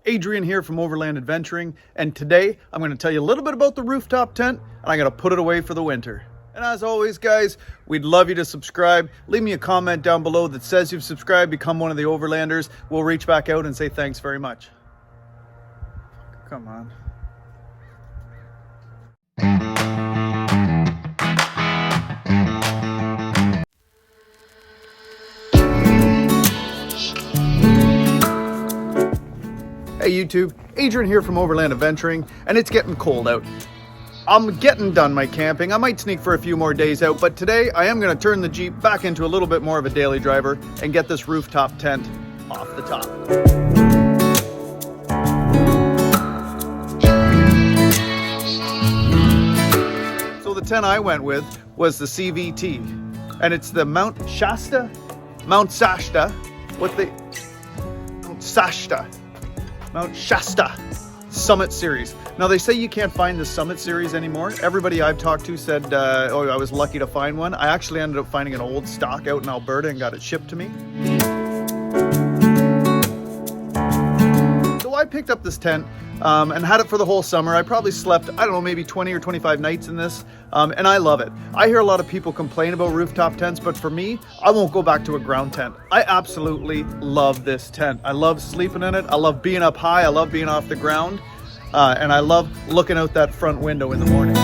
Adrian here from Overland Adventuring, and today I'm going to tell you a little bit about the rooftop tent, and I'm going to put it away for the winter. And as always, guys, we'd love you to subscribe. Leave me a comment down below that says you've subscribed, become one of the Overlanders. We'll reach back out and say thanks very much. Come on. Hey YouTube, Adrian here from Overland Adventuring, and it's getting cold out. I'm getting done my camping. I might sneak for a few more days out, but today I am going to turn the Jeep back into a little bit more of a daily driver and get this rooftop tent off the top. So the tent I went with was the CVT, and it's the Mount Shasta? Mount Shasta Summit Series. Now they say you can't find the Summit Series anymore. Everybody I've talked to said, oh, I was lucky to find one. I actually ended up finding an old stock out in Alberta and got it shipped to me. So I picked up this tent and had it for the whole summer. I probably slept, I don't know, maybe 20 or 25 nights in this, and I love it. I hear a lot of people complain about rooftop tents, but for me, I won't go back to a ground tent. I absolutely love this tent. I love sleeping in it. I love being up high. I love being off the ground. And I love looking out that front window in the morning.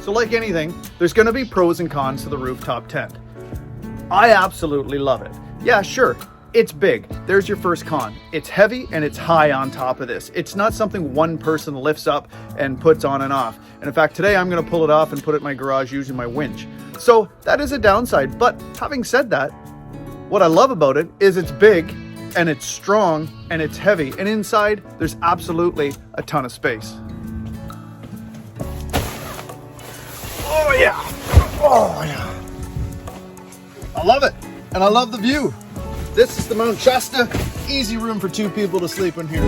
So like anything, there's going to be pros and cons to the rooftop tent. I absolutely love it. Yeah, sure, it's big. There's your first con. It's heavy and it's high on top of this. It's not something one person lifts up and puts on and off. And in fact, today I'm going to pull it off and put it in my garage using my winch. So that is a downside. But having said that, what I love about it is it's big and it's strong and it's heavy. And inside, there's absolutely a ton of space. Oh yeah, oh yeah. I love it, and I love the view. This is the Mount Shasta. Easy room for two people to sleep in here.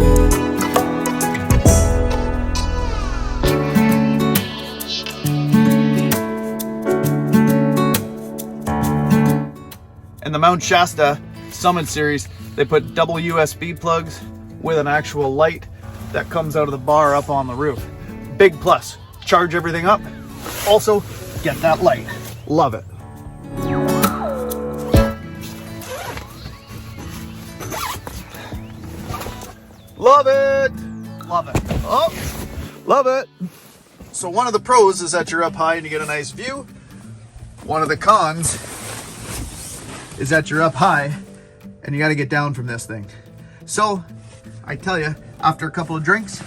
In the Mount Shasta Summit Series, they put double USB plugs with an actual light that comes out of the bar up on the roof. Big plus, charge everything up. Also, get that light. Love it. Love it. Love it. Oh, love it. So one of the pros is that you're up high and you get a nice view. One of the cons is that you're up high and you got to get down from this thing. So I tell you, after a couple of drinks,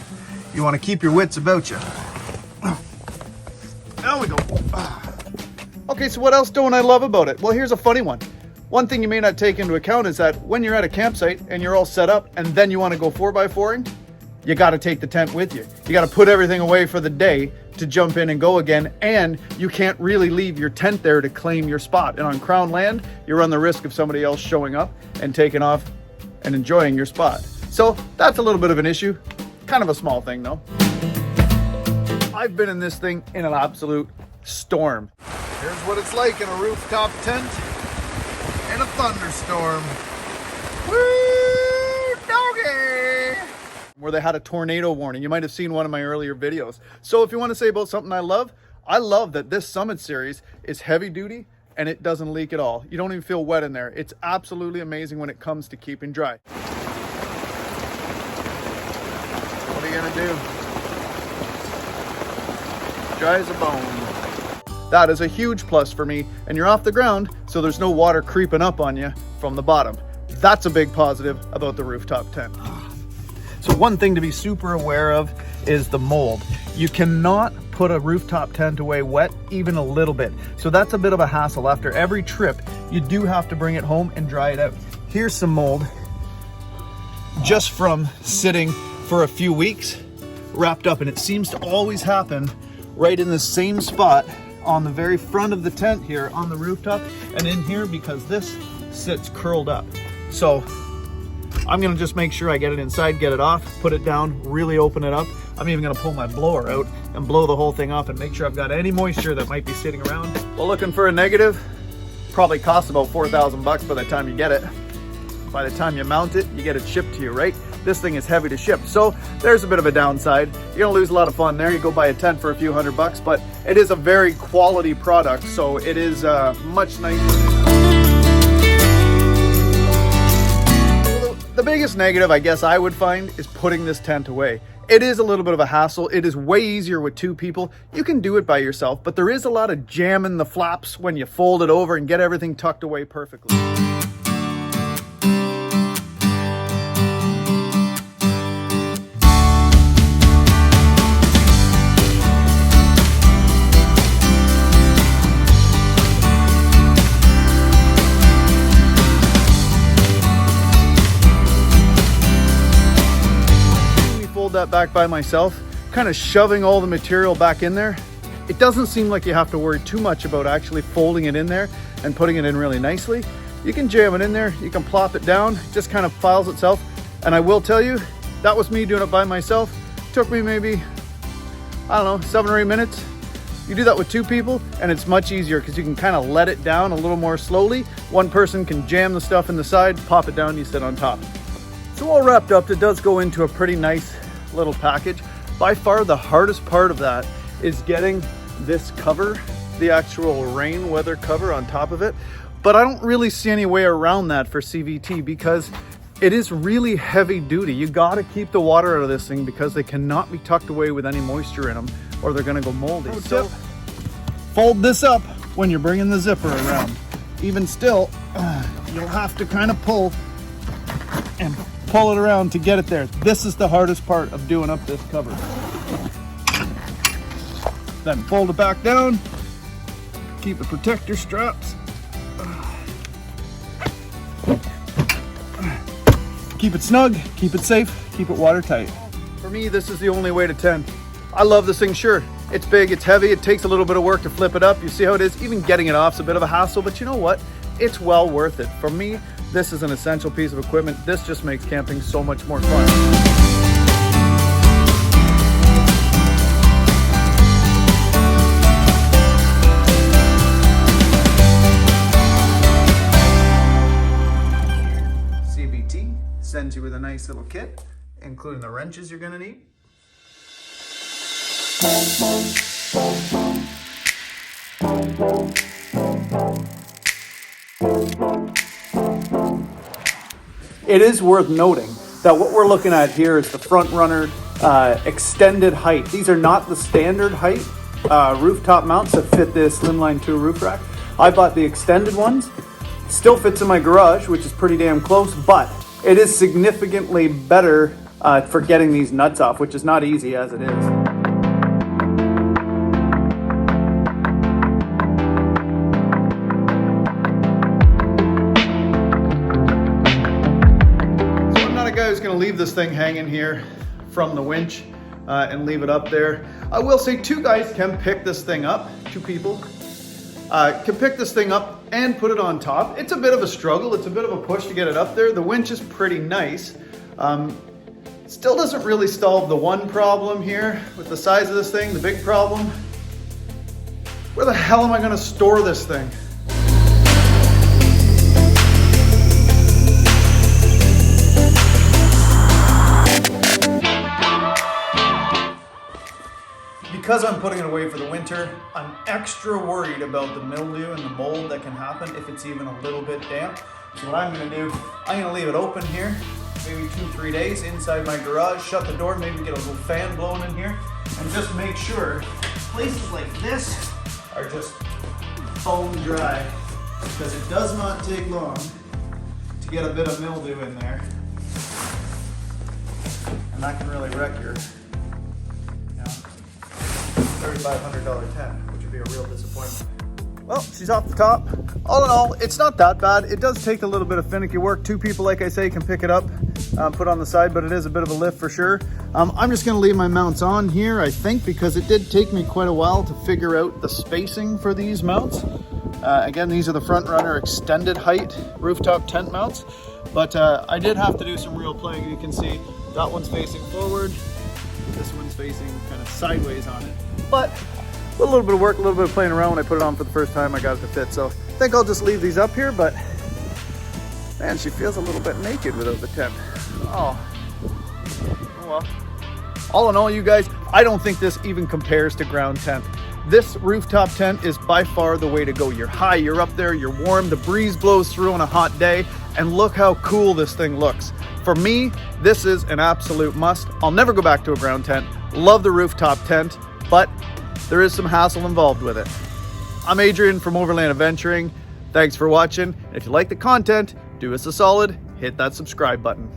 you want to keep your wits about you. There we go. Okay, so what else don't I love about it? Well, here's a funny one. One thing you may not take into account is that when you're at a campsite and you're all set up and then you want to go 4x4ing, you got to take the tent with you. You got to put everything away for the day to jump in and go again, and you can't really leave your tent there to claim your spot. And on Crown land, you run the risk of somebody else showing up and taking off and enjoying your spot. So that's a little bit of an issue. Kind of a small thing though. I've been in this thing in an absolute storm. Here's what it's like in a rooftop tent in a thunderstorm. Woo, doggy! Where they had a tornado warning. You might have seen one of my earlier videos. So if you want to say about something I love that this Summit Series is heavy duty and it doesn't leak at all. You don't even feel wet in there. It's absolutely amazing when it comes to keeping dry. What are you gonna do? Dry as a bone. That is a huge plus for me, and you're off the ground, so there's no water creeping up on you from the bottom. That's a big positive about the rooftop tent. So one thing to be super aware of is the mold. You cannot put a rooftop tent away wet even a little bit. So that's a bit of a hassle. After every trip, you do have to bring it home and dry it out. Here's some mold just from sitting for a few weeks wrapped up, and it seems to always happen right in the same spot on the very front of the tent here on the rooftop and in here, because this sits curled up. So I'm gonna just make sure I get it inside, get it off, put it down, really open it up. I'm even gonna pull my blower out and blow the whole thing off and make sure I've got any moisture that might be sitting around. Well, looking for a negative, probably costs about 4,000 bucks by the time you get it. By the time you mount it, you get it shipped to you, right? This thing is heavy to ship, so there's a bit of a downside. You're gonna lose a lot of fun there. You go buy a tent for a few $100, but it is a very quality product, so it is much nicer. The biggest negative I guess I would find is putting this tent away. It is a little bit of a hassle. It is way easier with two people. You can do it by yourself, but there is a lot of jamming the flaps when you fold it over and get everything tucked away perfectly. That back by myself, kind of shoving all the material back in there. It doesn't seem like you have to worry too much about actually folding it in there and putting it in really nicely. You can jam it in there, you can plop it down, it just kind of files itself. And I will tell you, that was me doing it by myself. It took me maybe, I don't know, 7 or 8 minutes. You do that with two people and it's much easier because you can kind of let it down a little more slowly. One person can jam the stuff in the side, pop it down, you sit on top. So all wrapped up, it does go into a pretty nice little package. By far the hardest part of that is getting this cover, the actual rain weather cover on top of it. But I don't really see any way around that for CVT because it is really heavy duty. You gotta keep the water out of this thing because they cannot be tucked away with any moisture in them or they're gonna go moldy. So fold this up when you're bringing the zipper around. Even still, you'll have to kind of pull and pull it around to get it there. This is the hardest part of doing up this cover. Then fold it back down, keep the protector straps, keep it snug, keep it safe, keep it watertight. For me, this is the only way to tent. I love this thing, sure. It's big, it's heavy, it takes a little bit of work to flip it up. You see how it is? Even getting it off is a bit of a hassle, but you know what? It's well worth it. For me, this is an essential piece of equipment. This just makes camping so much more fun. CVT sends you with a nice little kit, including the wrenches you're gonna need. It is worth noting that what we're looking at here is the Frontrunner extended height. These are not the standard height rooftop mounts that fit this Slimline 2 roof rack. I bought the extended ones. Still fits in my garage, which is pretty damn close, but it is significantly better for getting these nuts off, which is not easy as it is. Who's going to leave this thing hanging here from the winch and leave it up there. I will say 2 guys can pick this thing up, 2 people can pick this thing up and put it on top. It's a bit of a struggle, it's a bit of a push to get it up there. The winch is pretty nice. Still doesn't really solve the one problem here with the size of this thing. The big problem, where the hell am I going to store this thing? Because I'm putting it away for the winter, I'm extra worried about the mildew and the mold that can happen if it's even a little bit damp. So what I'm gonna do, I'm gonna leave it open here, maybe 2-3 days inside my garage, shut the door, maybe get a little fan blowing in here, and just make sure places like this are just bone dry, because it does not take long to get a bit of mildew in there. And that can really wreck your $3,500 tent, which would be a real disappointment. Well, she's off the top. All in all, it's not that bad. It does take a little bit of finicky work. 2 people, like I say, can pick it up, put on the side, but it is a bit of a lift for sure. I'm just gonna leave my mounts on here, I think, because it did take me quite a while to figure out the spacing for these mounts. Again, these are the Frontrunner extended height rooftop tent mounts, but I did have to do some real playing. You can see that one's facing forward, This one's facing kind of sideways on it. But a little bit of work, a little bit of playing around when I put it on for the first time, I got it to fit. So I think I'll just leave these up here, but man, she feels a little bit naked without the tent. Oh well. All in all, you guys, I don't think this even compares to ground tent. This rooftop tent is by far the way to go. You're high, you're up there, you're warm, the breeze blows through on a hot day, and look how cool this thing looks. For me, this is an absolute must. I'll never go back to a ground tent. Love the rooftop tent, but there is some hassle involved with it. I'm Adrian from Overland Adventuring. Thanks for watching. If you like the content, do us a solid, hit that subscribe button.